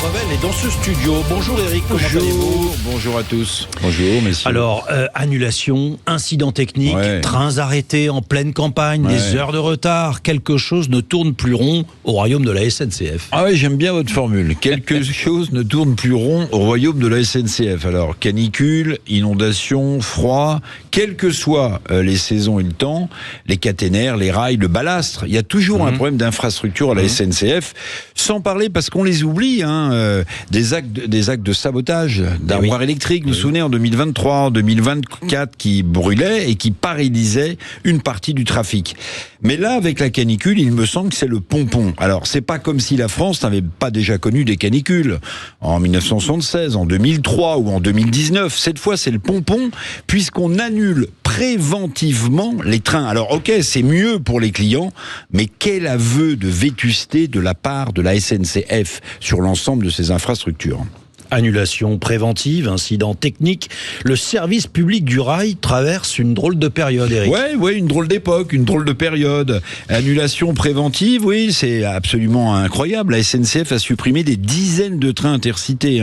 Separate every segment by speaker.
Speaker 1: Revel est dans ce studio. Bonjour Eric, comment allez-vous ?
Speaker 2: Bonjour à tous. Bonjour messieurs.
Speaker 1: Alors, annulation, incident technique, trains arrêtés en pleine campagne, des heures de retard, quelque chose ne tourne plus rond au royaume de la SNCF.
Speaker 2: Ah oui, j'aime bien votre formule. Quelque chose ne tourne plus rond au royaume de la SNCF. Alors, canicule, inondation, froid, quelles que soient les saisons et le temps, les caténaires, les rails, le balastre, il y a toujours un problème d'infrastructure à la SNCF, sans parler, parce qu'on les oublie, des actes de sabotage d'armoires électriques. Vous vous souvenez, en 2023, en 2024, qui brûlaient et qui paralysaient une partie du trafic. Mais là, avec la canicule, il me semble que c'est le pompon. Alors, c'est pas comme si la France n'avait pas déjà connu des canicules. En 1976, en 2003 ou en 2019. Cette fois, c'est le pompon, puisqu'on annule préventivement les trains. Alors, ok, c'est mieux pour les clients, mais quel aveu de vétusté de la part de la SNCF sur l'ensemble de ces infrastructures.
Speaker 1: Annulation préventive, incident technique. Le service public du rail traverse une drôle de période, Eric.
Speaker 2: Ouais, une drôle d'époque, une drôle de période. Annulation préventive, oui, c'est absolument incroyable. La SNCF a supprimé des dizaines de trains intercités,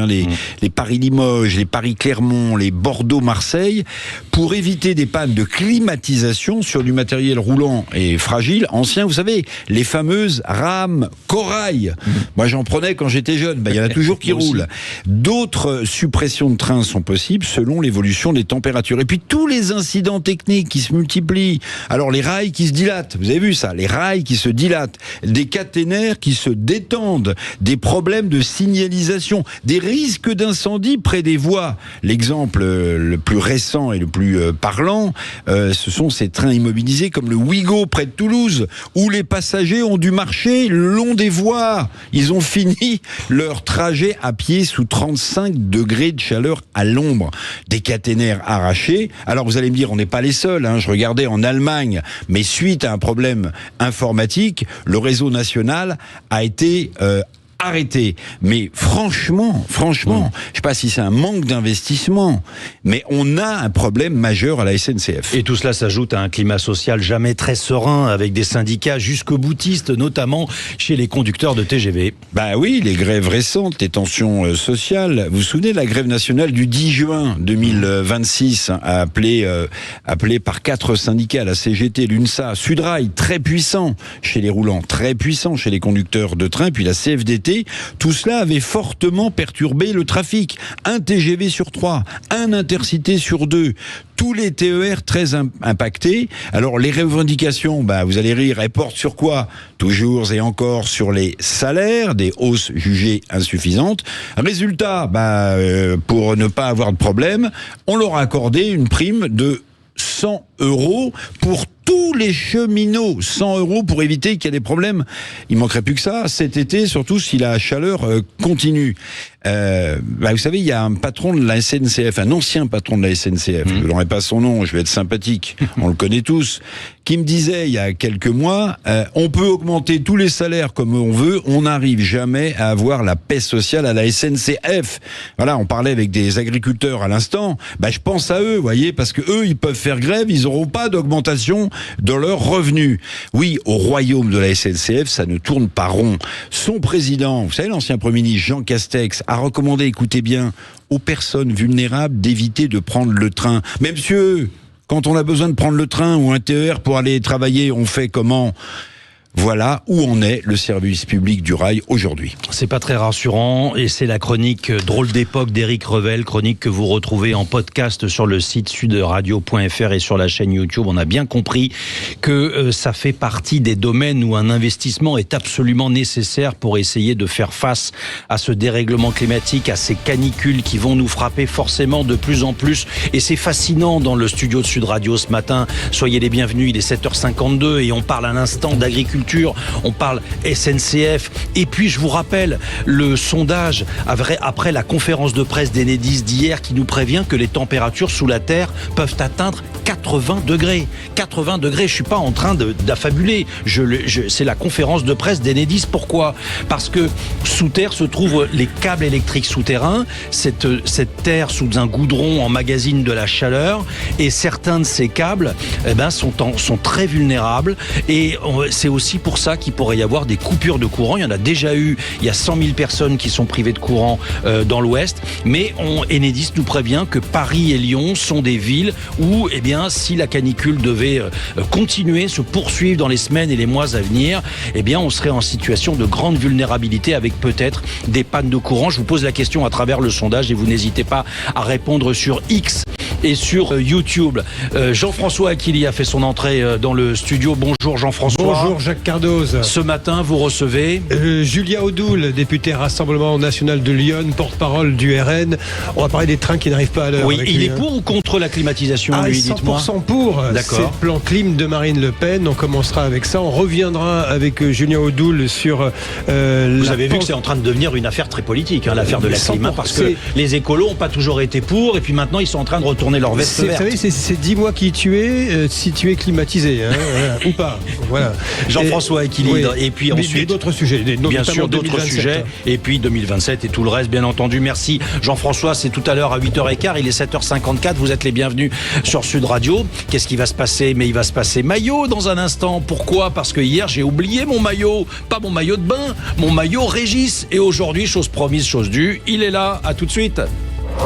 Speaker 2: les Paris-Limoges, les Paris-Clermont, les Bordeaux-Marseille, pour éviter des pannes de climatisation sur du matériel roulant et fragile, ancien, vous savez, les fameuses rames corail. Moi, j'en prenais quand j'étais jeune. Il y en a toujours qui roulent. D'autres suppressions de trains sont possibles selon l'évolution des températures. Et puis tous les incidents techniques qui se multiplient. Alors les rails qui se dilatent, vous avez vu ça, les rails qui se dilatent, des caténaires qui se détendent, des problèmes de signalisation, des risques d'incendie près des voies. L'exemple le plus récent et le plus parlant, ce sont ces trains immobilisés comme le Ouigo près de Toulouse, où les passagers ont dû marcher le long des voies. Ils ont fini leur trajet à pied sous 35 degrés de chaleur à l'ombre, des caténaires arrachés. Alors vous allez me dire, on n'est pas les seuls, je regardais en Allemagne, mais suite à un problème informatique, le réseau national a été arrêté. Mais franchement, je sais pas si c'est un manque d'investissement, mais on a un problème majeur à la SNCF.
Speaker 1: Et tout cela s'ajoute à un climat social jamais très serein, avec des syndicats jusqu'au boutiste, notamment chez les conducteurs de TGV.
Speaker 2: Oui, les grèves récentes, les tensions sociales. Vous vous souvenez de la grève nationale du 10 juin 2026, appelée par 4 syndicats, la CGT, l'UNSA, Sudrail, très puissant chez les roulants, très puissant chez les conducteurs de train, puis la CFDT. Tout cela avait fortement perturbé le trafic. Un TGV sur 3, un Intercité sur 2, tous les TER très impactés. Alors les revendications, vous allez rire, elles portent sur quoi ? Toujours et encore sur les salaires, des hausses jugées insuffisantes. Résultat, pour ne pas avoir de problème, on leur a accordé une prime de 100 € pour tous les cheminots, 100 € pour éviter qu'il y ait des problèmes. Il manquerait plus que ça cet été, surtout si la chaleur continue. Vous savez, il y a un patron de la SNCF, un ancien patron de la SNCF, je ne donnerai pas son nom, je vais être sympathique, on le connaît tous, qui me disait il y a quelques mois, on peut augmenter tous les salaires comme on veut, on n'arrive jamais à avoir la paix sociale à la SNCF. Voilà, on parlait avec des agriculteurs à l'instant, je pense à eux, voyez, parce que eux, ils peuvent faire grève, ils n'auront pas d'augmentation de leurs revenus. Oui, au royaume de la SNCF, ça ne tourne pas rond. Son président, vous savez, l'ancien Premier ministre Jean Castex, a recommandé, écoutez bien, aux personnes vulnérables d'éviter de prendre le train. Mais monsieur, quand on a besoin de prendre le train ou un TER pour aller travailler, on fait comment ? Voilà où en est le service public du rail aujourd'hui.
Speaker 1: C'est pas très rassurant et c'est la chronique Drôle d'époque d'Éric Revel, chronique que vous retrouvez en podcast sur le site sudradio.fr et sur la chaîne YouTube. On a bien compris que ça fait partie des domaines où un investissement est absolument nécessaire pour essayer de faire face à ce dérèglement climatique, à ces canicules qui vont nous frapper forcément de plus en plus. Et c'est fascinant dans le studio de Sud Radio ce matin. Soyez les bienvenus, il est 7h52 et on parle à l'instant d'agriculture. On parle SNCF. Et puis, je vous rappelle, le sondage après la conférence de presse d'Enedis d'hier qui nous prévient que les températures sous la Terre peuvent atteindre 80 degrés. 80 degrés, je suis pas en train d'affabuler. C'est la conférence de presse d'Enedis. Pourquoi ? Parce que sous terre se trouvent les câbles électriques souterrains. Cette terre sous un goudron emmagasine de la chaleur et certains de ces câbles sont très vulnérables et c'est aussi aussi pour ça qu'il pourrait y avoir des coupures de courant. Il y en a déjà eu. Il y a 100 000 personnes qui sont privées de courant dans l'Ouest. Mais Enedis nous prévient que Paris et Lyon sont des villes où, eh bien, si la canicule devait continuer, se poursuivre dans les semaines et les mois à venir, eh bien, on serait en situation de grande vulnérabilité avec peut-être des pannes de courant. Je vous pose la question à travers le sondage et vous n'hésitez pas à répondre sur X et sur YouTube. Jean-François Aquili a fait son entrée dans le studio. Bonjour Jean-François.
Speaker 3: Bonjour Jacques Cardoz.
Speaker 1: Ce matin, vous recevez
Speaker 3: Julia Audoul, députée Rassemblement National de Lyon, porte-parole du RN. On va parler des trains qui n'arrivent pas à l'heure.
Speaker 1: Oui, il est pour ou contre la climatisation, lui, dites-moi.
Speaker 3: 100% pour.
Speaker 1: D'accord.
Speaker 3: C'est le plan clim de Marine Le Pen. On commencera avec ça. On reviendra avec Julia Audoul sur...
Speaker 1: vous avez vu que c'est en train de devenir une affaire très politique, hein, l'affaire de la clim, parce que les écolos n'ont pas toujours été pour, et puis maintenant ils sont en train de retourner leur veste verte.
Speaker 3: Vous savez, c'est 10 mois qui tuaient, si tu es climatisé, hein, voilà, ou pas. Voilà.
Speaker 1: Jean-François Aquili,
Speaker 3: oui,
Speaker 1: et puis ensuite
Speaker 3: d'autres sujets,
Speaker 1: bien sûr d'autres sujets, et puis 2027 et tout le reste, bien entendu. Merci Jean-François, c'est tout à l'heure à 8h15, il est 7h54, vous êtes les bienvenus sur Sud Radio. Qu'est-ce qui va se passer? Mais il va se passer maillot dans un instant. Pourquoi? Parce que hier j'ai oublié mon maillot, pas mon maillot de bain, mon maillot Régis, et aujourd'hui, chose promise, chose due, il est là. À tout de suite.